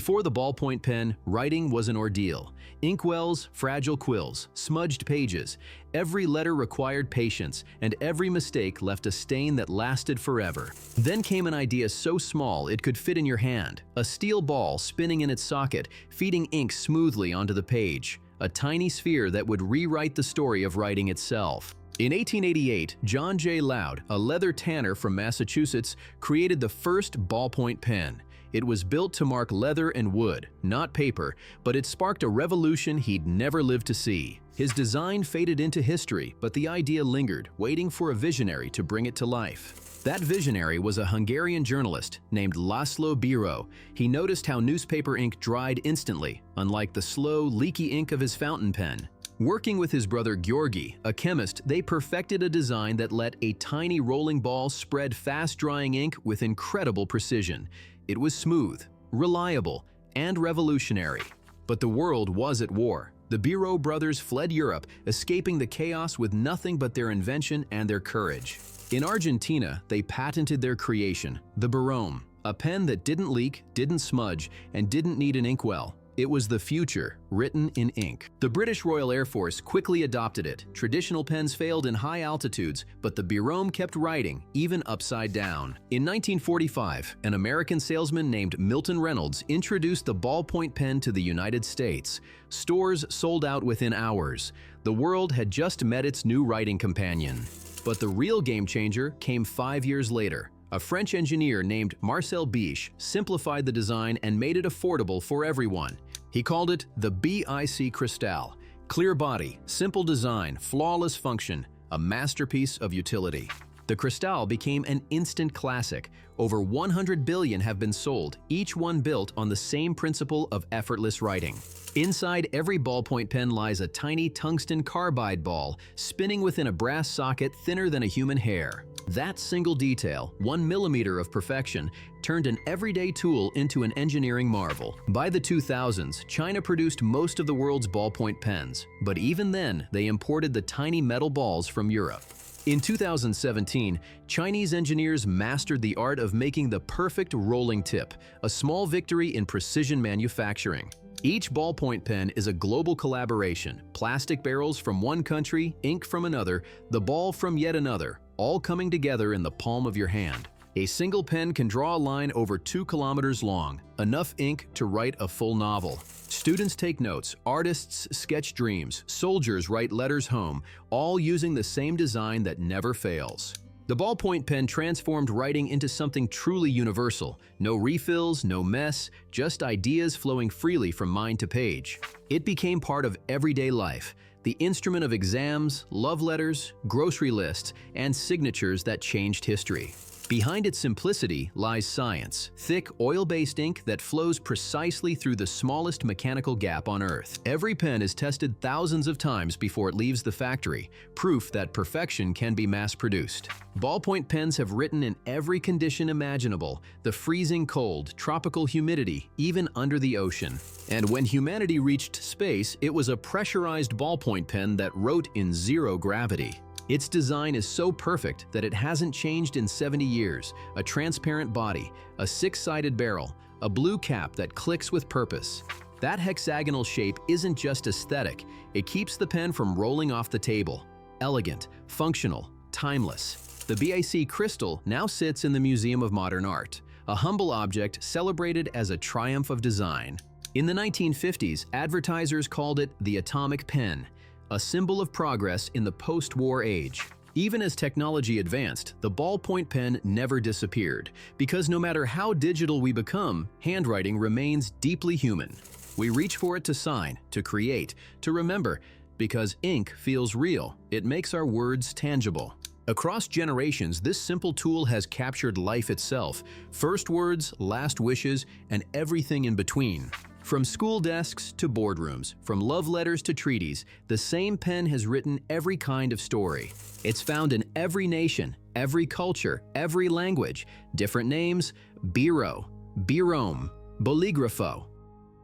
Before the ballpoint pen, writing was an ordeal. Inkwells, fragile quills, smudged pages. Every letter required patience, and every mistake left a stain that lasted forever. Then came an idea so small it could fit in your hand. A steel ball spinning in its socket, feeding ink smoothly onto the page. A tiny sphere that would rewrite the story of writing itself. In 1888, John J. Loud, a leather tanner from Massachusetts, created the first ballpoint pen. It was built to mark leather and wood, not paper, but it sparked a revolution he'd never lived to see. His design faded into history, but the idea lingered, waiting for a visionary to bring it to life. That visionary was a Hungarian journalist named László Bíró. He noticed how newspaper ink dried instantly, unlike the slow, leaky ink of his fountain pen. Working with his brother Georgi, a chemist, they perfected a design that let a tiny rolling ball spread fast-drying ink with incredible precision. It was smooth, reliable, and revolutionary. But the world was at war. The Bíró brothers fled Europe, escaping the chaos with nothing but their invention and their courage. In Argentina, they patented their creation, the Brilliance, a pen that didn't leak, didn't smudge, and didn't need an inkwell. It was the future, written in ink. The British Royal Air Force quickly adopted it. Traditional pens failed in high altitudes, but the Brilliance kept writing, even upside down. In 1945, an American salesman named Milton Reynolds introduced the ballpoint pen to the United States. Stores sold out within hours. The world had just met its new writing companion. But the real game changer came 5 years later. A French engineer named Marcel Biche simplified the design and made it affordable for everyone. He called it the BIC Cristal. Clear body, simple design, flawless function, a masterpiece of utility. The Cristal became an instant classic. Over 100 billion have been sold, each one built on the same principle of effortless writing. Inside every ballpoint pen lies a tiny tungsten carbide ball, spinning within a brass socket thinner than a human hair. That single detail, 1 millimeter of perfection, turned an everyday tool into an engineering marvel. By the 2000s, China produced most of the world's ballpoint pens, but even then, they imported the tiny metal balls from Europe. In 2017, Chinese engineers mastered the art of making the perfect rolling tip, a small victory in precision manufacturing. Each ballpoint pen is a global collaboration. Plastic barrels from one country, ink from another, the ball from yet another, all coming together in the palm of your hand. A single pen can draw a line over 2 kilometers long, enough ink to write a full novel. Students take notes, artists sketch dreams, soldiers write letters home, all using the same design that never fails. The ballpoint pen transformed writing into something truly universal. No refills, no mess, just ideas flowing freely from mind to page. It became part of everyday life, the instrument of exams, love letters, grocery lists, and signatures that changed history. Behind its simplicity lies science, thick, oil-based ink that flows precisely through the smallest mechanical gap on Earth. Every pen is tested thousands of times before it leaves the factory, proof that perfection can be mass-produced. Ballpoint pens have written in every condition imaginable, the freezing cold, tropical humidity, even under the ocean. And when humanity reached space, it was a pressurized ballpoint pen that wrote in zero gravity. Its design is so perfect that it hasn't changed in 70 years. A transparent body, a 6-sided barrel, a blue cap that clicks with purpose. That hexagonal shape isn't just aesthetic, it keeps the pen from rolling off the table. Elegant, functional, timeless. The BIC crystal now sits in the Museum of Modern Art, a humble object celebrated as a triumph of design. In the 1950s, advertisers called it the atomic pen, a symbol of progress in the post-war age. Even as technology advanced, the ballpoint pen never disappeared, because no matter how digital we become, handwriting remains deeply human. We reach for it to sign, to create, to remember, because ink feels real. It makes our words tangible. Across generations, this simple tool has captured life itself, first words, last wishes, and everything in between. From school desks to boardrooms, from love letters to treaties, the same pen has written every kind of story. It's found in every nation, every culture, every language. Different names: Biro, Bíróm, Bolígrafo.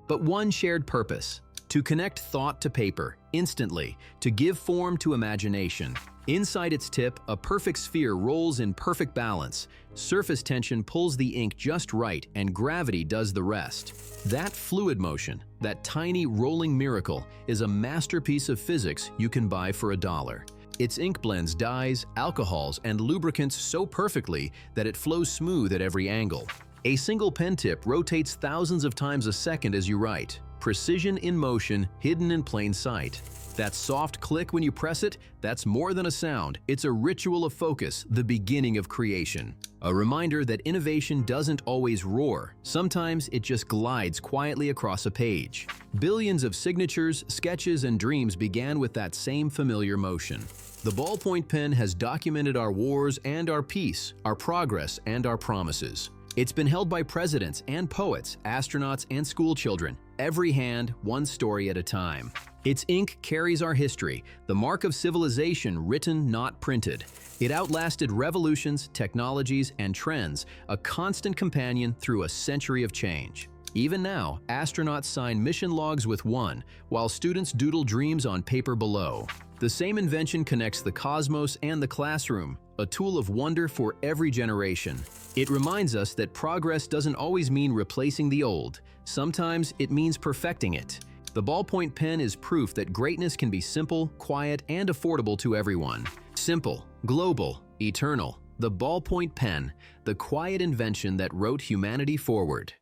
But one shared purpose: to connect thought to paper, instantly, to give form to imagination. Inside its tip, a perfect sphere rolls in perfect balance. Surface tension pulls the ink just right, and gravity does the rest. That fluid motion, that tiny rolling miracle, is a masterpiece of physics you can buy for $1. Its ink blends dyes, alcohols, and lubricants so perfectly that it flows smooth at every angle. A single pen tip rotates thousands of times a second as you write. Precision in motion, hidden in plain sight. That soft click when you press it, that's more than a sound. It's a ritual of focus, the beginning of creation. A reminder that innovation doesn't always roar. Sometimes it just glides quietly across a page. Billions of signatures, sketches, and dreams began with that same familiar motion. The ballpoint pen has documented our wars and our peace, our progress and our promises. It's been held by presidents and poets, astronauts and schoolchildren, every hand, one story at a time. Its ink carries our history, the mark of civilization written, not printed. It outlasted revolutions, technologies, and trends, a constant companion through a century of change. Even now, astronauts sign mission logs with one, while students doodle dreams on paper below. The same invention connects the cosmos and the classroom, a tool of wonder for every generation. It reminds us that progress doesn't always mean replacing the old. Sometimes it means perfecting it. The ballpoint pen is proof that greatness can be simple, quiet, and affordable to everyone. Simple, global, eternal. The ballpoint pen, the quiet invention that wrote humanity forward.